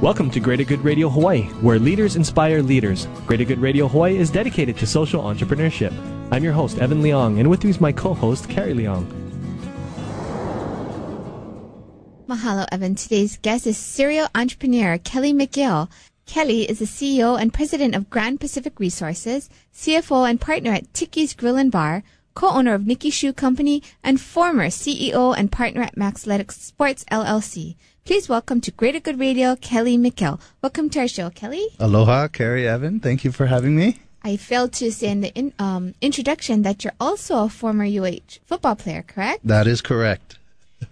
Welcome to Greater Good Radio Hawaii, where leaders inspire leaders. Greater Good Radio Hawaii is dedicated to social entrepreneurship. I'm your host, Evan Leong, and with me is my co-host, Carrie Leong. Mahalo, Evan. Today's guest is serial entrepreneur Kelly McGill. Kelly is the CEO and president of Grand Pacific Resources, CFO and partner at Tiki's Grill and Bar, co-owner of Nicky Shoe Company, and former CEO and partner at Maxletic Sports LLC. Please welcome to Greater Good Radio, Kelly McGill. Welcome to our show, Kelly. Aloha, Carrie, Evan. Thank you for having me. I failed to say in the introduction that you're also a former UH football player, correct? That is correct.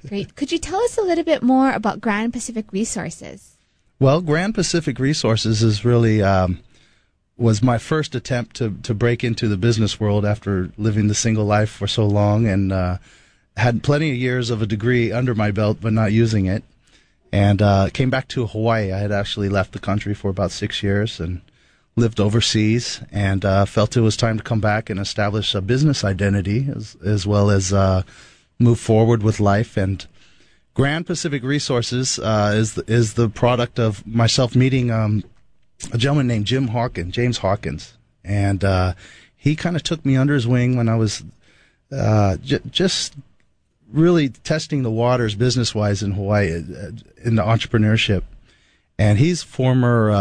Great. Could you tell us a little bit more about Grand Pacific Resources? Well, Grand Pacific Resources is really was my first attempt to break into the business world after living the single life for so long, and had plenty of years of a degree under my belt, but not using it. And came back to Hawaii. I had actually left the country for about 6 years and lived overseas, and felt it was time to come back and establish a business identity as well as move forward with life. And Grand Pacific Resources is the product of myself meeting a gentleman named James Hawkins, and he kind of took me under his wing when I was just really testing the waters business-wise in Hawaii in the entrepreneurship. And he's former,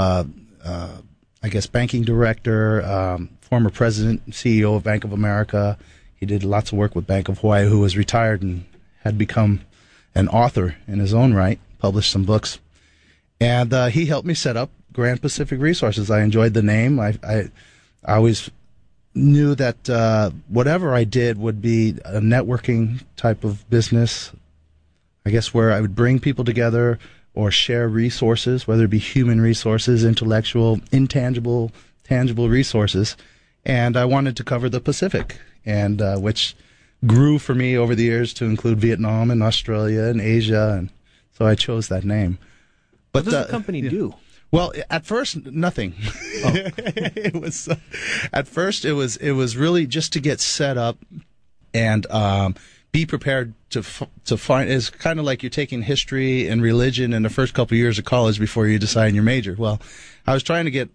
I guess, banking director, former president and CEO of Bank of America. He did lots of work with Bank of Hawaii, who was retired and had become an author in his own right, published some books. And he helped me set up Grand Pacific Resources. I enjoyed the name. I always knew that whatever I did would be a networking type of business, I guess, where I would bring people together or share resources, whether it be human resources, intellectual, intangible, tangible resources. And I wanted to cover the Pacific, and which grew for me over the years to include Vietnam and Australia and Asia, and so I chose that name. But what does the company do? Well, at first, nothing. Oh. It was at first it was really just to get set up and be prepared to find. It's kind of like you're taking history and religion in the first couple of years of college before you decide your major. Well, I was trying to get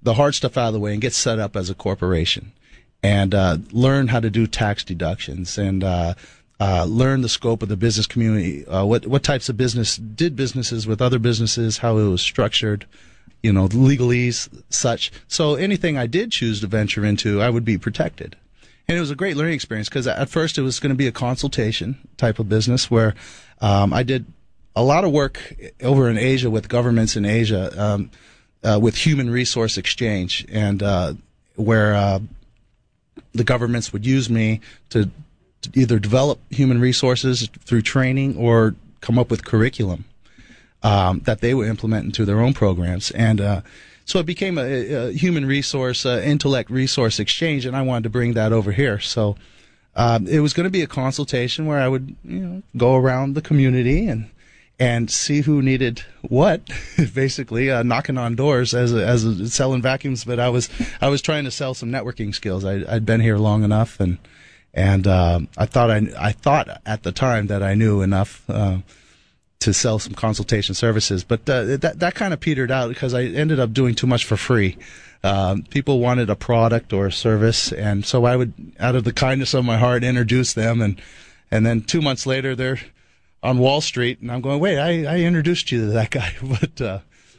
the hard stuff out of the way and get set up as a corporation, and learn how to do tax deductions, and learn the scope of the business community, what types of businesses with other businesses, how it was structured, legalese, such. So anything I did choose to venture into, I would be protected. And it was a great learning experience, because at first it was going to be a consultation type of business where I did a lot of work over in Asia with governments in Asia, with human resource exchange, and where the governments would use me to either develop human resources through training or come up with curriculum that they would implement into their own programs. And so it became a human resource, intellect resource exchange, and I wanted to bring that over here. So it was going to be a consultation where I would go around the community and see who needed what, basically knocking on doors as selling vacuums. But I was trying to sell some networking skills. I'd been here long enough, and I thought at the time that I knew enough to sell some consultation services, but that kind of petered out because I ended up doing too much for free. People wanted a product or a service, and so I would, out of the kindness of my heart, introduce them, and then 2 months later they're on Wall Street, and I'm going, wait, I introduced you to that guy,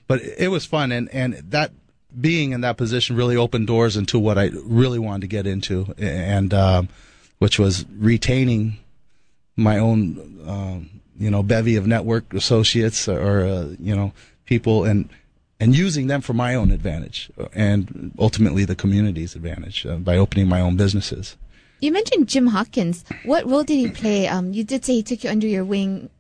but it was fun, and that being in that position really opened doors into what I really wanted to get into, and which was retaining my own, bevy of network associates or, people, and using them for my own advantage and ultimately the community's advantage by opening my own businesses. You mentioned Jim Hawkins. What role did he play? You did say he took you under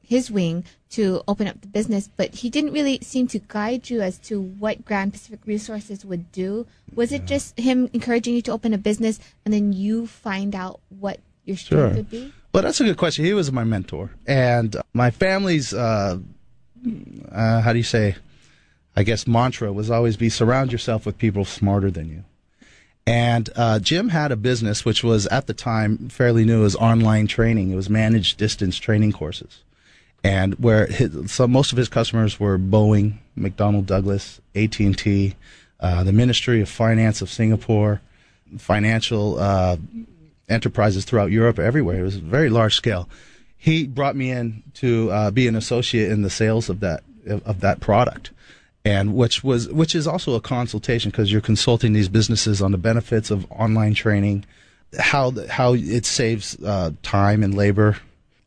his wing to open up the business, but he didn't really seem to guide you as to what Grand Pacific Resources would do. Was it just him encouraging you to open a business and then you find out what your strength would be? Well, that's a good question. He was my mentor. And my family's, mantra was always be surround yourself with people smarter than you. And Jim had a business which was, at the time, fairly new as online training. It was managed distance training courses. and so most of his customers were Boeing, McDonnell Douglas, AT&T, the Ministry of Finance of Singapore, financial enterprises throughout Europe, everywhere. It was very large scale. He brought me in to be an associate in the sales of that product, and which is also a consultation, because you're consulting these businesses on the benefits of online training, how it saves time and labor,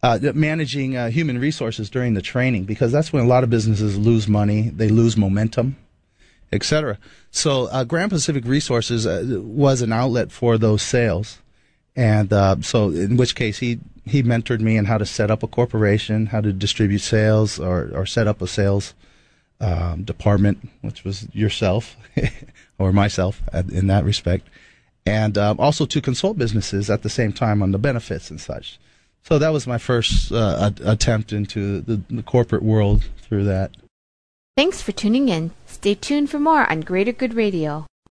managing human resources during the training, because that's when a lot of businesses lose money, they lose momentum, etc. So Grand Pacific Resources was an outlet for those sales, and so in which case he mentored me in how to set up a corporation, how to distribute sales, or set up a sales department, which was yourself or myself in that respect, and also to consult businesses at the same time on the benefits and such. So that was my first attempt into the corporate world through that. Thanks for tuning in. Stay tuned for more on Greater Good Radio.